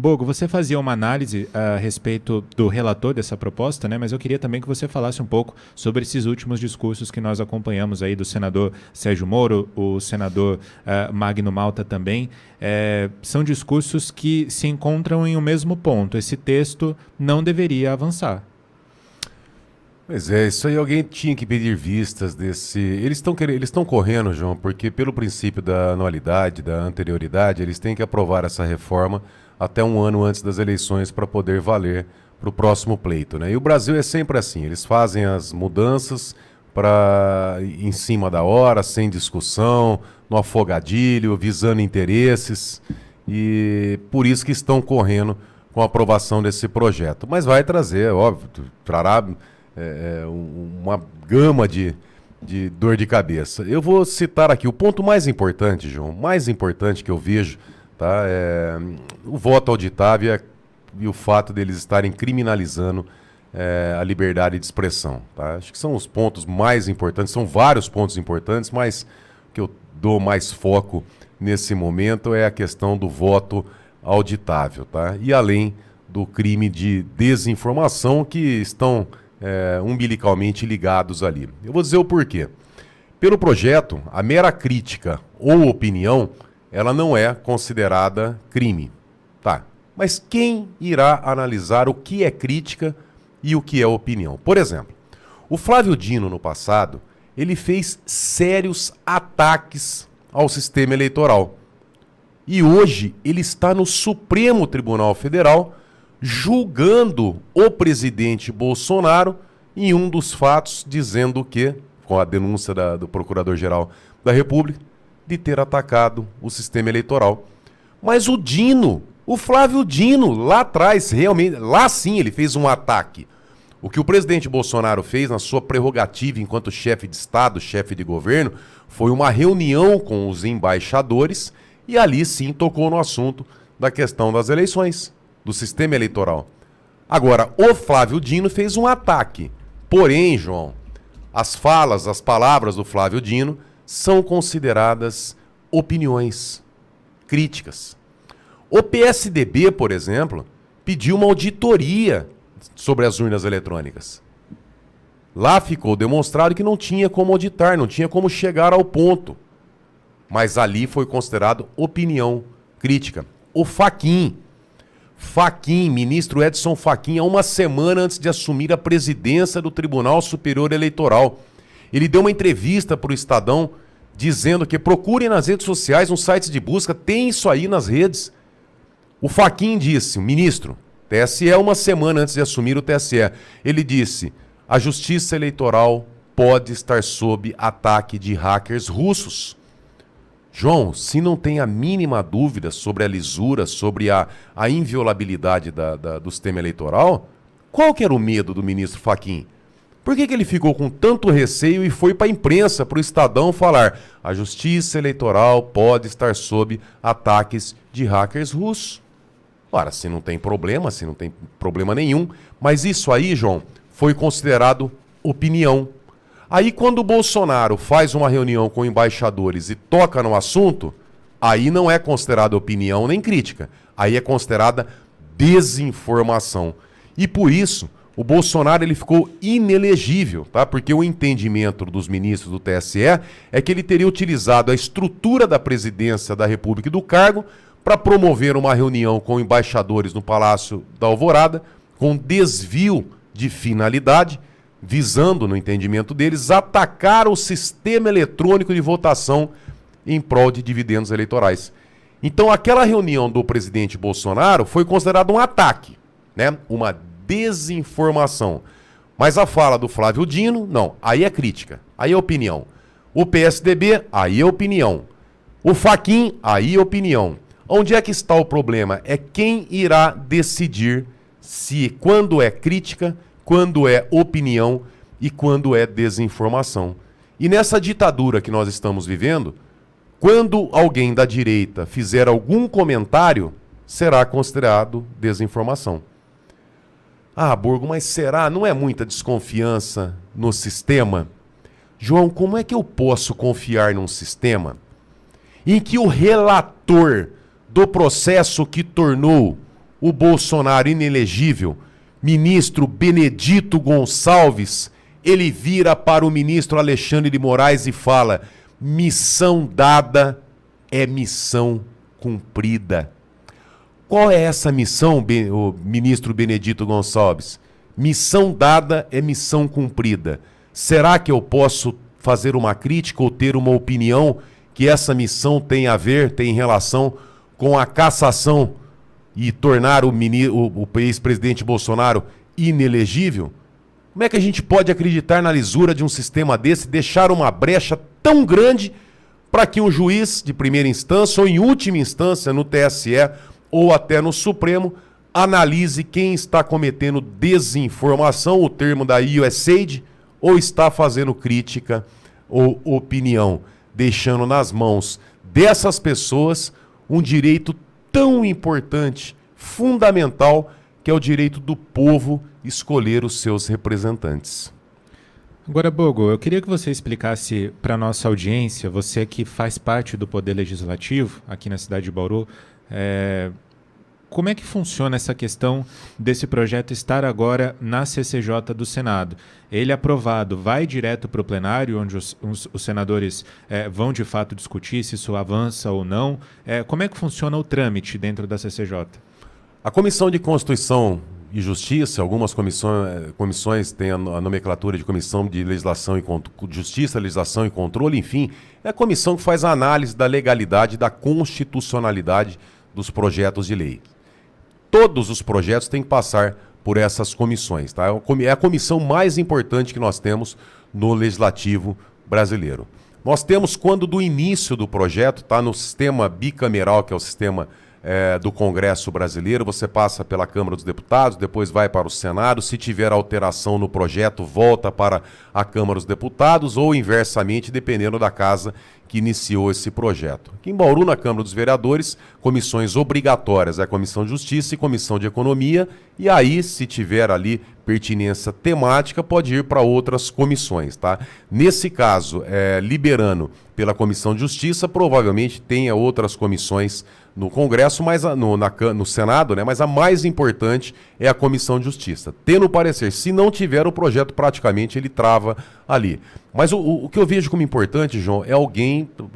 Bogo, você fazia uma análise a respeito do relator dessa proposta, né? Mas eu queria também que você falasse um pouco sobre esses últimos discursos que nós acompanhamos aí do senador Sérgio Moro, o senador Magno Malta também. São discursos que se encontram em um mesmo ponto. Esse texto não deveria avançar. Pois é, isso aí alguém tinha que pedir vistas desse... Eles estão correndo, João, porque pelo princípio da anualidade, da anterioridade, eles têm que aprovar essa reforma até um ano antes das eleições para poder valer para o próximo pleito, né? E o Brasil é sempre assim, eles fazem as mudanças em cima da hora, sem discussão, no afogadilho, visando interesses, e por isso que estão correndo com a aprovação desse projeto. Mas vai trazer, óbvio, trará uma gama de dor de cabeça. Eu vou citar aqui o ponto mais importante, João, mais importante que eu vejo, tá? O voto auditável e o fato deles estarem criminalizando a liberdade de expressão. Tá? Acho que são os pontos mais importantes, são vários pontos importantes, mas o que eu dou mais foco nesse momento é a questão do voto auditável. Tá? E além do crime de desinformação que estão umbilicalmente ligados ali. Eu vou dizer o porquê. Pelo projeto, a mera crítica ou opinião ela não é considerada crime. Tá. Mas quem irá analisar o que é crítica e o que é opinião? Por exemplo, o Flávio Dino, no passado, ele fez sérios ataques ao sistema eleitoral. E hoje ele está no Supremo Tribunal Federal julgando o presidente Bolsonaro em um dos fatos, dizendo que, com a denúncia do Procurador-Geral da República, de ter atacado o sistema eleitoral. Mas o Flávio Dino, lá atrás, realmente, lá sim ele fez um ataque. O que o presidente Bolsonaro fez na sua prerrogativa enquanto chefe de Estado, chefe de governo, foi uma reunião com os embaixadores e ali sim tocou no assunto da questão das eleições, do sistema eleitoral. Agora, o Flávio Dino fez um ataque. Porém, João, as palavras do Flávio Dino são consideradas opiniões, críticas. O PSDB, por exemplo, pediu uma auditoria sobre as urnas eletrônicas. Lá ficou demonstrado que não tinha como auditar, não tinha como chegar ao ponto. Mas ali foi considerado opinião, crítica. O Fachin, ministro Edson Fachin, há uma semana antes de assumir a presidência do Tribunal Superior Eleitoral, ele deu uma entrevista para o Estadão dizendo que procurem nas redes sociais, nos sites de busca, tem isso aí nas redes. O Fachin disse, o ministro, TSE, uma semana antes de assumir o TSE, ele disse, a justiça eleitoral pode estar sob ataque de hackers russos. João, se não tem a mínima dúvida sobre a lisura, sobre a inviolabilidade do sistema eleitoral, qual que era o medo do ministro Fachin? Por que ele ficou com tanto receio e foi para a imprensa, para o Estadão falar a justiça eleitoral pode estar sob ataques de hackers russos? Ora, se não tem problema nenhum, mas isso aí, João, foi considerado opinião. Aí quando o Bolsonaro faz uma reunião com embaixadores e toca no assunto, aí não é considerada opinião nem crítica, aí é considerada desinformação. E por isso, o Bolsonaro ele ficou inelegível, tá? Porque o entendimento dos ministros do TSE é que ele teria utilizado a estrutura da presidência da República e do cargo para promover uma reunião com embaixadores no Palácio da Alvorada, com desvio de finalidade, visando, no entendimento deles, atacar o sistema eletrônico de votação em prol de dividendos eleitorais. Então, aquela reunião do presidente Bolsonaro foi considerada um ataque, né? Uma desinformação. Mas a fala do Flávio Dino, não, aí é crítica, aí é opinião. O PSDB, aí é opinião. O Fachin, aí é opinião. Onde é que está o problema? É quem irá decidir se quando é crítica, quando é opinião e quando é desinformação. E nessa ditadura que nós estamos vivendo, quando alguém da direita fizer algum comentário, será considerado desinformação. Ah, Borgo, mas será? Não é muita desconfiança no sistema? João, como é que eu posso confiar num sistema em que o relator do processo que tornou o Bolsonaro inelegível, ministro Benedito Gonçalves, ele vira para o ministro Alexandre de Moraes e fala: missão dada é missão cumprida. Qual é essa missão, o ministro Benedito Gonçalves? Missão dada é missão cumprida. Será que eu posso fazer uma crítica ou ter uma opinião que essa missão tem relação com a cassação e tornar o ex-presidente Bolsonaro inelegível? Como é que a gente pode acreditar na lisura de um sistema desse, deixar uma brecha tão grande para que um juiz de primeira instância ou em última instância no TSE ou até no Supremo analise quem está cometendo desinformação, o termo da USAID, ou está fazendo crítica ou opinião, deixando nas mãos dessas pessoas um direito tão importante, fundamental, que é o direito do povo escolher os seus representantes. Agora, Bogo, eu queria que você explicasse para a nossa audiência, você que faz parte do Poder Legislativo aqui na cidade de Bauru, como é que funciona essa questão desse projeto estar agora na CCJ do Senado? Ele aprovado, vai direto para o plenário, onde os senadores vão de fato discutir se isso avança ou não? Como é que funciona o trâmite dentro da CCJ? A Comissão de Constituição e Justiça, algumas comissões têm a nomenclatura de Comissão de Legislação e Justiça, Legislação e Controle, enfim, é a comissão que faz a análise da legalidade e da constitucionalidade dos projetos de lei. Todos os projetos têm que passar por essas comissões, tá? É a comissão mais importante que nós temos no Legislativo brasileiro. Nós temos, quando do início do projeto, tá no sistema bicameral, que é o sistema do Congresso brasileiro, você passa pela Câmara dos Deputados, depois vai para o Senado, se tiver alteração no projeto, volta para a Câmara dos Deputados ou inversamente, dependendo da casa que iniciou esse projeto. Aqui em Bauru, na Câmara dos Vereadores, comissões obrigatórias, a Comissão de Justiça e Comissão de Economia, e aí, se tiver ali pertinência temática, pode ir para outras comissões, tá? Nesse caso, liberando pela Comissão de Justiça, provavelmente tenha outras comissões no Congresso, mas no Senado, né? Mas a mais importante é a Comissão de Justiça. Tendo parecer, se não tiver o projeto, praticamente ele trava ali. Mas o que eu vejo como importante, João, é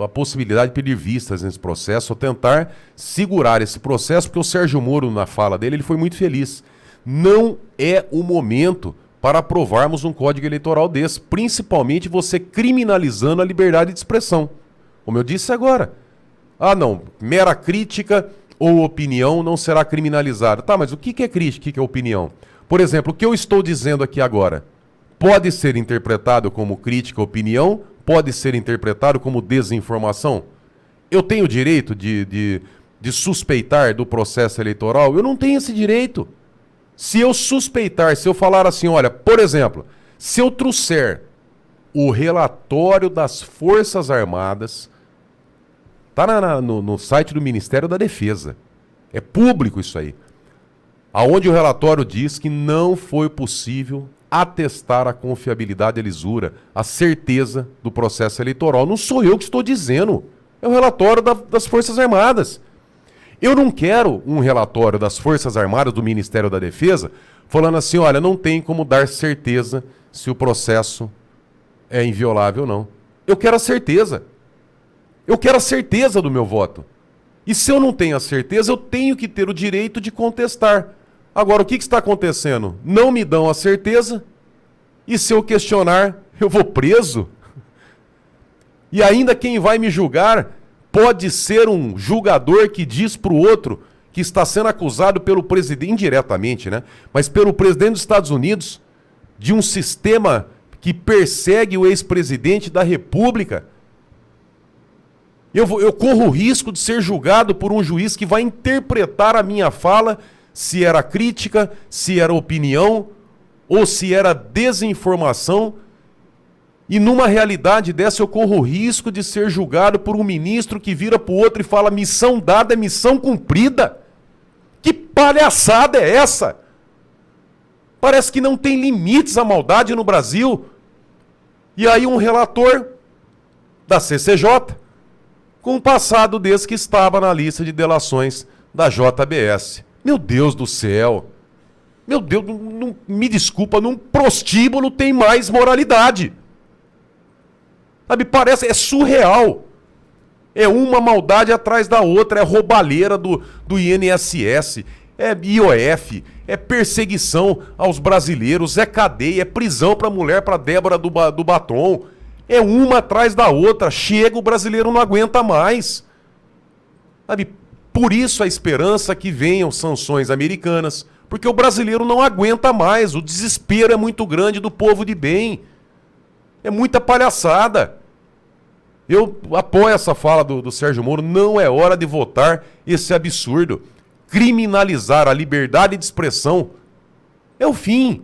a possibilidade de pedir vistas nesse processo, ou tentar segurar esse processo, porque o Sérgio Moro, na fala dele, ele foi muito feliz. Não é o momento para aprovarmos um código eleitoral desse, principalmente você criminalizando a liberdade de expressão. Como eu disse agora. Ah, não, mera crítica ou opinião não será criminalizada. Tá, mas o que é crítica, o que é opinião? Por exemplo, o que eu estou dizendo aqui agora pode ser interpretado como crítica ou opinião, pode ser interpretado como desinformação? Eu tenho o direito de suspeitar do processo eleitoral? Eu não tenho esse direito. Se eu suspeitar, se eu falar assim, olha, por exemplo, se eu trouxer o relatório das Forças Armadas, está no site do Ministério da Defesa, é público isso aí, aonde o relatório diz que não foi possível atestar a confiabilidade, a lisura, a certeza do processo eleitoral. Não sou eu que estou dizendo, é o relatório das Forças Armadas. Eu não quero um relatório das Forças Armadas, do Ministério da Defesa, falando assim, olha, não tem como dar certeza se o processo é inviolável ou não. Eu quero a certeza. Eu quero a certeza do meu voto. E se eu não tenho a certeza, eu tenho que ter o direito de contestar. Agora, o que está acontecendo? Não me dão a certeza, e se eu questionar, eu vou preso? E ainda quem vai me julgar pode ser um julgador que diz para o outro que está sendo acusado pelo presidente, indiretamente, né? Mas pelo presidente dos Estados Unidos, de um sistema que persegue o ex-presidente da República. Eu corro o risco de ser julgado por um juiz que vai interpretar a minha fala, se era crítica, se era opinião, ou se era desinformação. E numa realidade dessa eu corro o risco de ser julgado por um ministro que vira para o outro e fala: missão dada é missão cumprida. Que palhaçada é essa? Parece que não tem limites a maldade no Brasil. E aí um relator da CCJ, com um passado desse que estava na lista de delações da JBS. Meu Deus do céu. Meu Deus, me desculpa, num prostíbulo tem mais moralidade. Sabe, parece, é surreal. É uma maldade atrás da outra, é roubalheira do INSS, é IOF, é perseguição aos brasileiros, é cadeia, é prisão pra mulher, pra Débora do Batom. É uma atrás da outra, chega, o brasileiro não aguenta mais. Sabe, por isso a esperança que venham sanções americanas, porque o brasileiro não aguenta mais, o desespero é muito grande do povo de bem. É muita palhaçada. Eu apoio essa fala do Sérgio Moro, não é hora de votar esse absurdo. Criminalizar a liberdade de expressão é o fim.